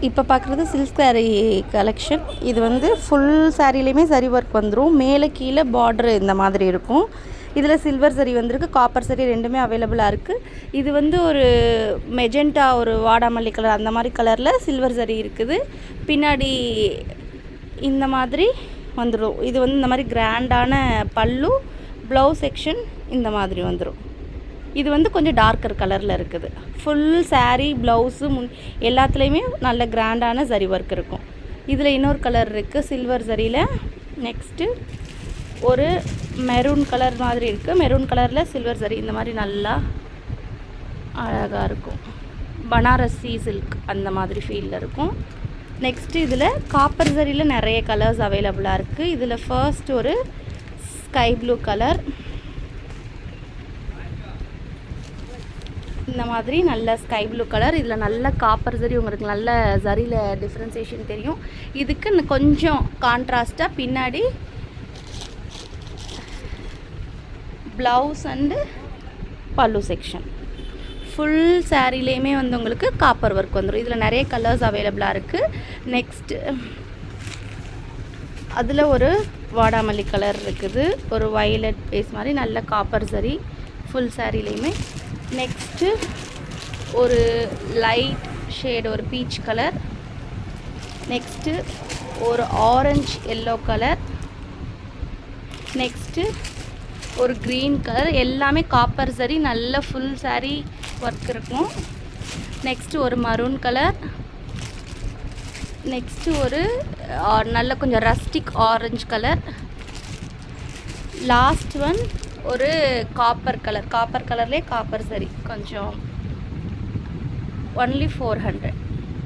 இப்போ பார்க்குறது silk sari collection. இது வந்து ஃபுல் சாரீலையுமே சரி ஒர்க் வந்துடும். மேலே கீழே பார்டரு இந்த மாதிரி இருக்கும். இதில் சில்வர் சரி வந்திருக்கு, காப்பர் சரி ரெண்டுமே அவைலபிளாக இருக்குது. இது வந்து ஒரு மெஜெண்டா, ஒரு வாடாமல்லி கலர் அந்த மாதிரி கலரில் சில்வர் சரி இருக்குது. பின்னாடி இந்த மாதிரி வந்துடும். இது வந்து இந்த மாதிரி கிராண்டான பல்லு, ப்ளவுஸ் செக்ஷன் இந்த மாதிரி வந்துடும். இது வந்து கொஞ்சம் டார்க்கர் கலரில் இருக்குது. ஃபுல் சாரீ ப்ளவுஸு எல்லாத்துலேயுமே நல்ல கிராண்டான சரி ஒர்க் இருக்கும். இதில் இன்னொரு கலர் இருக்குது சில்வர் சரியில். நெக்ஸ்ட்டு ஒரு மெரூன் கலர் மாதிரி இருக்குது. மெரூன் கலரில் சில்வர் சரி இந்த மாதிரி நல்லா அழகாக இருக்கும். பனாரசி சில்க் அந்த மாதிரி ஃபீலில் இருக்கும். நெக்ஸ்ட்டு இதில் காப்பர் சரியில் நிறைய கலர்ஸ் அவைலபிளாக இருக்குது. இதில் ஃபர்ஸ்ட் ஒரு ஸ்கை ப்ளூ கலர், இந்த மாதிரி நல்ல ஸ்கை ப்ளூ கலர். இதில் நல்ல காப்பர் சரி, உங்களுக்கு நல்ல சரியில் டிஃப்ரென்சேஷன் தெரியும். இதுக்கு கொஞ்சம் கான்ட்ராஸ்ட்டாக பின்னாடி ப்ளவுஸ் அண்டு பல்லு செக்ஷன் ஃபுல் சாரீலேயுமே வந்து உங்களுக்கு காப்பர் ஒர்க் வந்துடும். இதில் நிறைய கலர்ஸ் அவைலபிளாக இருக்குது. நெக்ஸ்ட்டு அதில் ஒரு வாடாமல்லி கலர் இருக்குது, ஒரு வயலட் பேஸ் மாதிரி நல்ல காப்பர் சரி ஃபுல் சாரீலேயுமே. நெக்ஸ்ட்டு ஒரு லைட் ஷேட், ஒரு பீச் கலர். நெக்ஸ்ட்டு ஒரு ஆரஞ்சு எல்லோ கலர். நெக்ஸ்ட்டு ஒரு க்ரீன் கலர். எல்லாமே காப்பர் சரி, நல்ல ஃபுல் சாரீ ஒர்க் இருக்கும். நெக்ஸ்ட்டு ஒரு மரூன் கலர். நெக்ஸ்ட்டு ஒரு நல்ல கொஞ்சம் rustic orange colour. Last one ஒரு காப்பர் கலர். காப்பர் கலர்லேயே காப்பர் சரி கொஞ்சம் ஒன்லி 400.